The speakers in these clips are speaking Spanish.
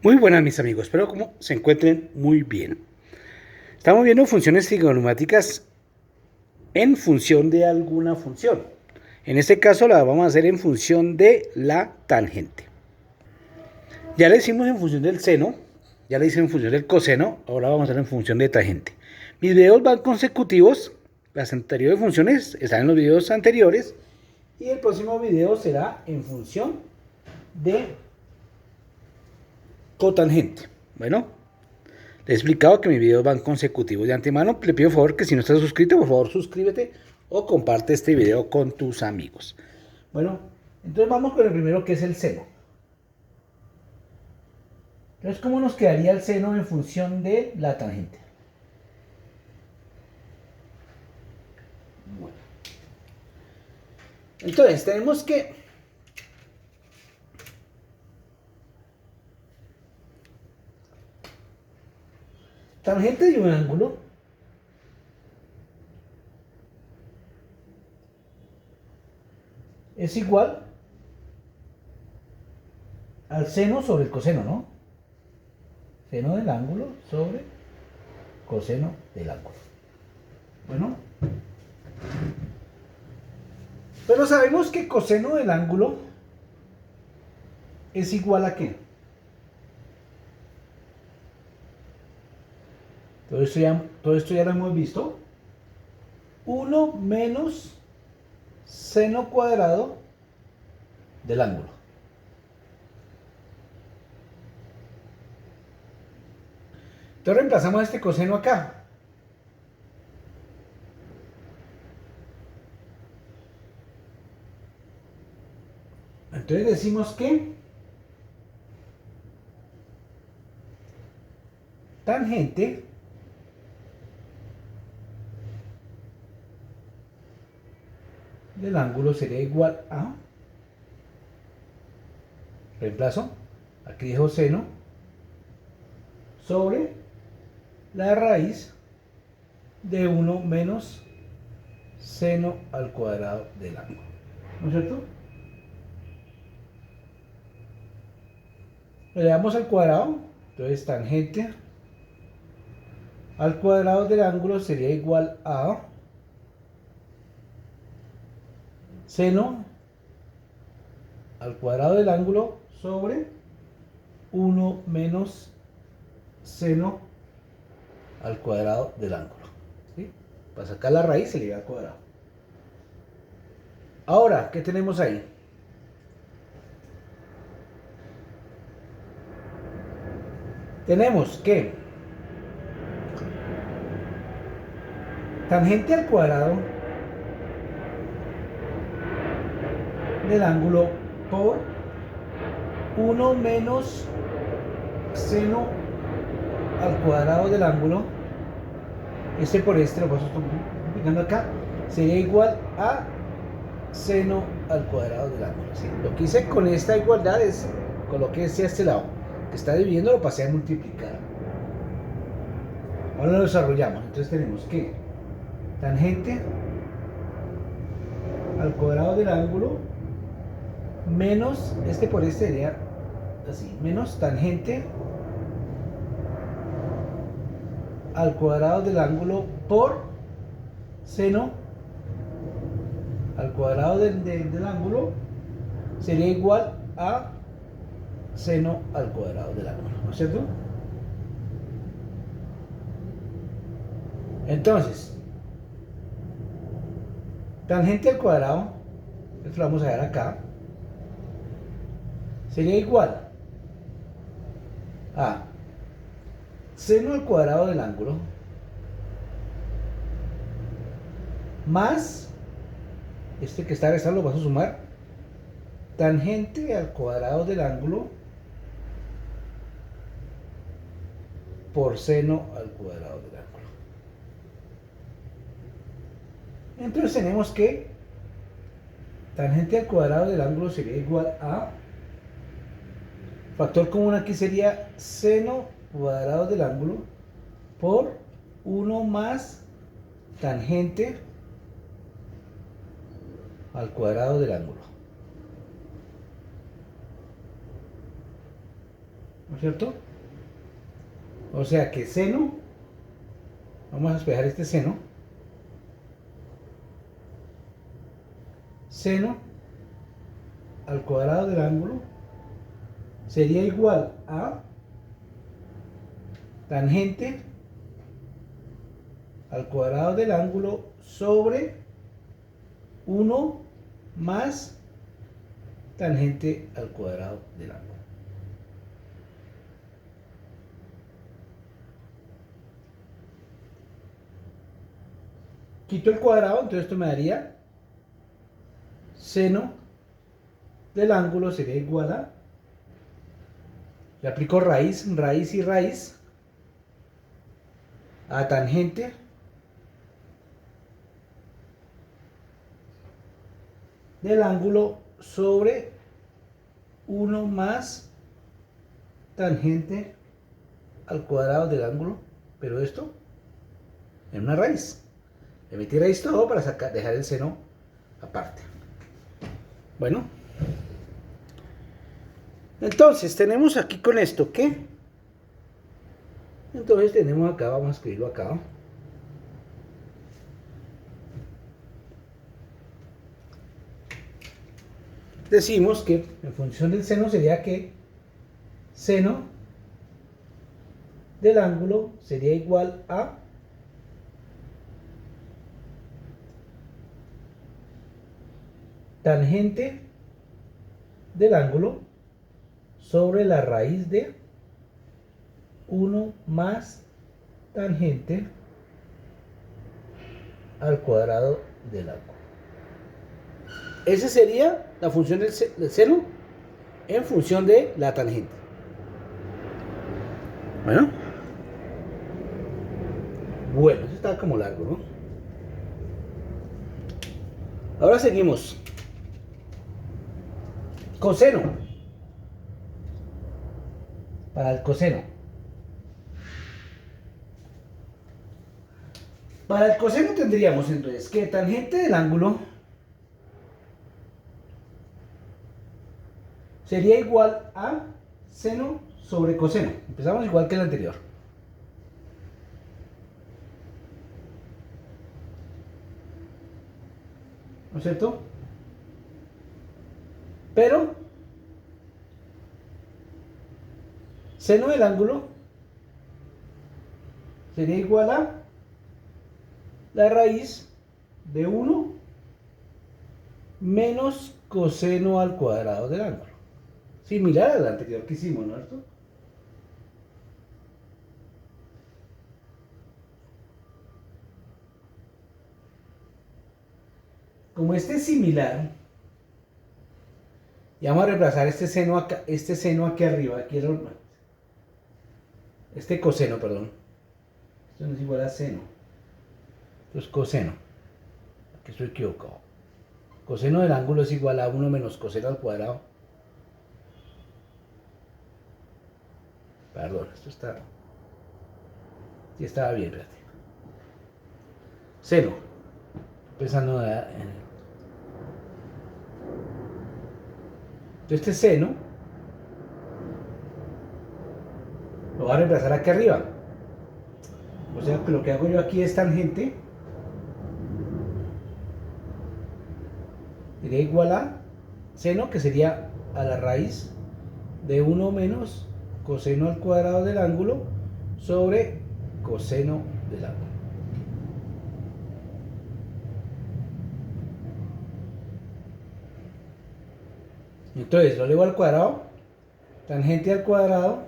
Muy buenas mis amigos, espero como se encuentren muy bien. Estamos viendo funciones trigonométricas en función de alguna función. En este caso la vamos a hacer en función de la tangente. Ya le hicimos en función del seno, ya le hice en función del coseno, ahora vamos a hacer en función de tangente. Mis videos van consecutivos, las anteriores funciones están en los videos anteriores y el próximo video será en función de cotangente. Bueno, le he explicado que mis videos van consecutivos. De antemano le pido por favor que si no estás suscrito, por favor suscríbete o comparte este video con tus amigos. Bueno, entonces vamos con el primero que es el seno. Entonces, ¿cómo nos quedaría el seno en función de la tangente? Bueno, entonces tenemos que tangente de un ángulo es igual al seno sobre el coseno, ¿no? Seno del ángulo sobre coseno del ángulo. Bueno, pero sabemos que coseno del ángulo es igual a ¿qué? Todo esto ya lo hemos visto. 1 menos seno cuadrado del ángulo. Entonces reemplazamos este coseno acá. Entonces decimos que tangente del ángulo sería igual a, reemplazo, aquí dejo seno, sobre la raíz de 1 menos seno al cuadrado del ángulo. ¿No es cierto? Le damos al cuadrado, entonces tangente al cuadrado del ángulo sería igual a seno al cuadrado del ángulo sobre 1 menos seno al cuadrado del ángulo. ¿Sí? Para sacar la raíz se le da al cuadrado. Ahora, ¿qué tenemos ahí? Tenemos que tangente al cuadrado del ángulo por 1 menos seno al cuadrado del ángulo, este por este, lo paso multiplicando acá, sería igual a seno al cuadrado del ángulo. ¿Sí? Lo que hice con esta igualdad es coloqué este a este lado, que está dividiendo, lo pasé a multiplicar. Ahora lo desarrollamos. Entonces tenemos que tangente al cuadrado del ángulo menos este por este sería así, menos tangente al cuadrado del ángulo por seno al cuadrado del ángulo sería igual a seno al cuadrado del ángulo, ¿no es cierto? Entonces, tangente al cuadrado, esto lo vamos a ver acá, sería igual a seno al cuadrado del ángulo más este que está restando lo vas a sumar tangente al cuadrado del ángulo por seno al cuadrado del ángulo. Entonces tenemos que tangente al cuadrado del ángulo sería igual a, factor común aquí sería seno cuadrado del ángulo por 1 más tangente al cuadrado del ángulo. ¿no es cierto? O sea que seno, vamos a despejar este seno, seno al cuadrado del ángulo sería igual a tangente al cuadrado del ángulo sobre 1 más tangente al cuadrado del ángulo. Quito el cuadrado, entonces esto me daría seno del ángulo sería igual a, le aplico raíz, raíz y raíz, a tangente del ángulo sobre 1 más tangente al cuadrado del ángulo, pero esto en una raíz. Le metí raíz todo para dejar el seno aparte. Bueno, entonces tenemos aquí con esto que, entonces tenemos acá, vamos a escribirlo acá. Decimos que en función del seno sería que seno del ángulo sería igual a tangente del ángulo sobre la raíz de 1 más tangente al cuadrado del ángulo. Esa sería la función del seno en función de la tangente. Bueno, eso está como largo, ¿no? Ahora seguimos. Coseno. Para el coseno. Para el coseno tendríamos entonces que tangente del ángulo sería igual a seno sobre coseno. Empezamos igual que el anterior. ¿No es cierto? Pero seno del ángulo sería igual a la raíz de 1 menos coseno al cuadrado del ángulo. Similar al anterior que hicimos, ¿no es cierto? Como este es similar, y vamos a reemplazar este seno aquí arriba, aquí este coseno, perdón. Esto no es igual a seno. Esto es coseno. Aquí estoy equivocado. Coseno del ángulo es igual a 1 menos coseno al cuadrado. Perdón, esto está... Sí estaba bien, espérate. Seno. Pensando en... Entonces este seno lo voy a reemplazar aquí arriba. O sea que lo que hago yo aquí es tangente. Sería igual a seno, que sería a la raíz de 1 menos coseno al cuadrado del ángulo sobre coseno del ángulo. Entonces lo elevo al cuadrado, tangente al cuadrado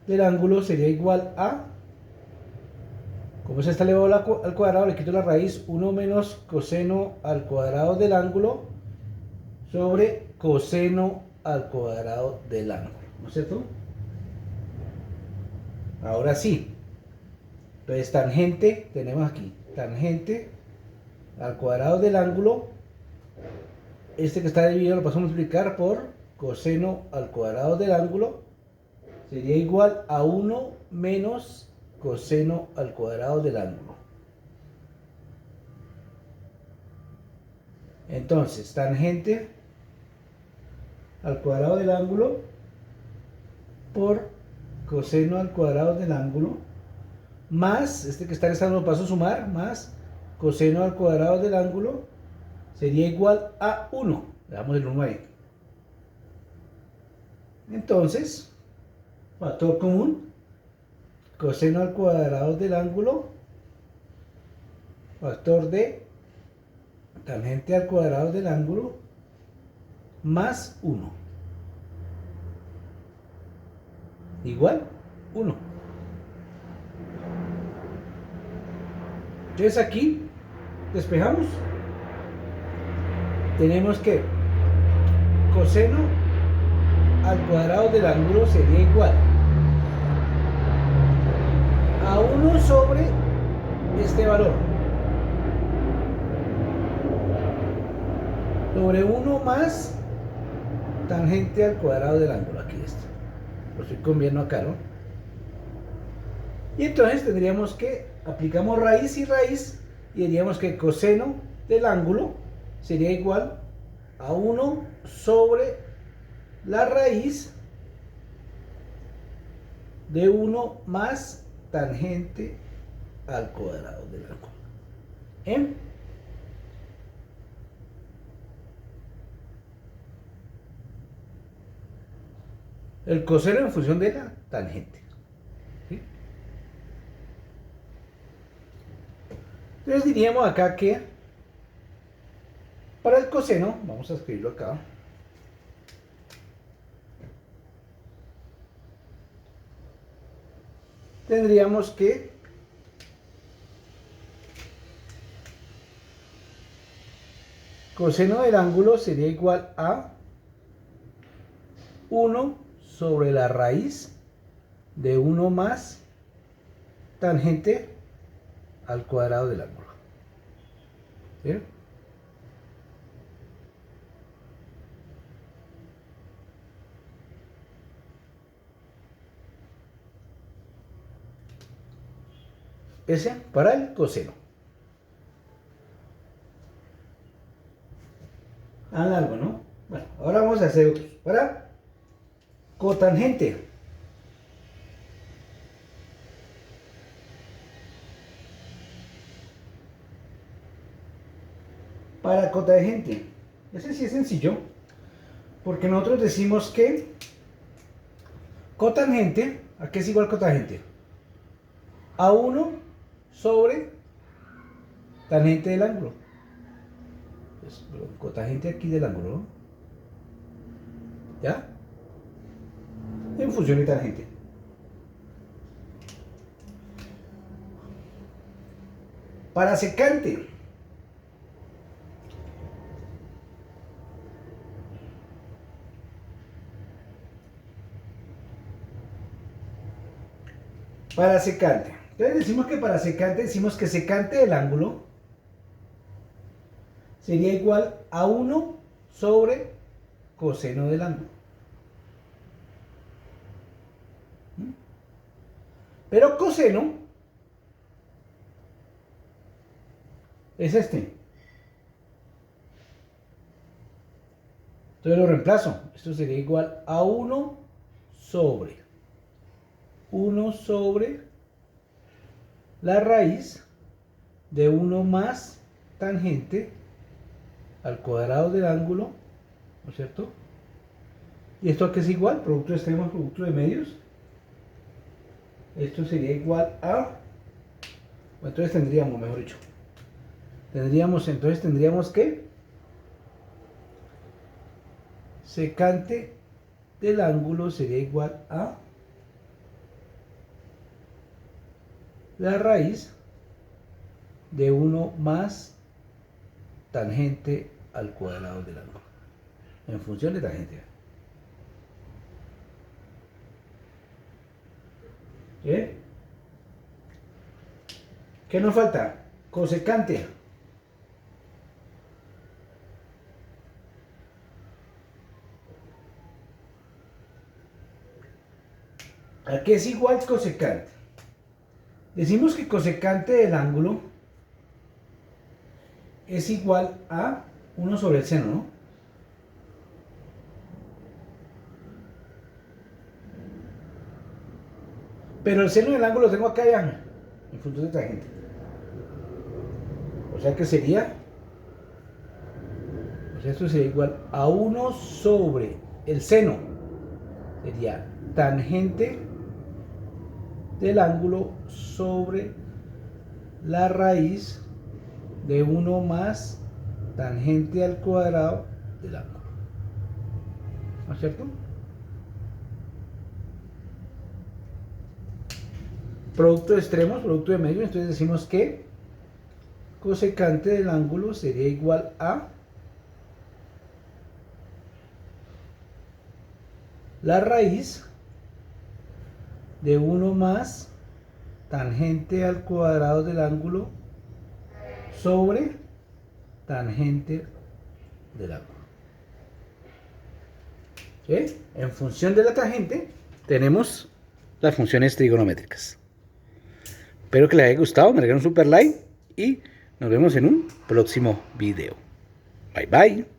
del ángulo sería igual a, como se está elevado al cuadrado, le quito la raíz 1 menos coseno al cuadrado del ángulo sobre coseno al cuadrado del ángulo, ¿no es cierto? Ahora sí, entonces tangente, tenemos aquí, tangente al cuadrado del ángulo, este que está dividido lo pasamos a multiplicar por coseno al cuadrado del ángulo, sería igual a 1 menos coseno al cuadrado del ángulo. Entonces, tangente al cuadrado del ángulo por coseno al cuadrado del ángulo más, este que está restando paso a sumar, más coseno al cuadrado del ángulo sería igual a 1. Le damos el 1 ahí. Entonces, factor común, coseno al cuadrado del ángulo, factor de tangente al cuadrado del ángulo, más 1. Igual 1. Entonces aquí despejamos. Tenemos que coseno al cuadrado del ángulo sería igual a 1 sobre este valor. Sobre 1 más tangente al cuadrado del ángulo. Aquí está. Lo estoy cambiando acá, ¿no? Y entonces tendríamos que, aplicamos raíz y raíz, y diríamos que coseno del ángulo sería igual a 1 sobre la raíz de 1 más tangente al cuadrado del ángulo. El coseno en función de la tangente. ¿Sí? Entonces diríamos acá que para el coseno, vamos a escribirlo acá, tendríamos que coseno del ángulo sería igual a 1 sobre la raíz de 1 más tangente al cuadrado del ángulo. ¿Sí? Ese para el coseno. A largo, ¿no? Bueno, ahora vamos a hacer otros. Para cotangente. Para cotangente. Ese sí es sencillo. Porque nosotros decimos que cotangente, ¿a qué es igual cotangente? A 1 sobre tangente del ángulo. Pues, cotangente aquí del ángulo, ¿no? ¿Ya? En función de tangente. Para secante. Para secante. Entonces decimos que para secante, decimos que secante del ángulo sería igual a 1 sobre coseno del ángulo. Pero coseno es este. Entonces lo reemplazo. Esto sería igual a 1 sobre la raíz de 1 más tangente al cuadrado del ángulo, ¿no es cierto? ¿Y esto a qué es igual? Producto de extremos, producto de medios. Esto sería igual a... Bueno, entonces tendríamos, mejor dicho, tendríamos que secante del ángulo sería igual a la raíz de 1 más tangente al cuadrado del ángulo en función de tangente. ¿Bien? ¿Qué nos falta? Cosecante. ¿A qué es igual cosecante? Decimos que cosecante del ángulo es igual a 1 sobre el seno, ¿no? Pero el seno del ángulo lo tengo acá ya, en función de tangente. O sea que sería, pues esto sería igual a 1 sobre el seno. Sería tangente del ángulo sobre la raíz de 1 más tangente al cuadrado del ángulo. ¿No es cierto? Producto de extremos, producto de medios, entonces decimos que cosecante del ángulo sería igual a la raíz de 1 más tangente al cuadrado del ángulo sobre tangente del ángulo. ¿Sí? En función de la tangente tenemos las funciones trigonométricas. Espero que les haya gustado, me regalen un super like y nos vemos en un próximo video. Bye bye.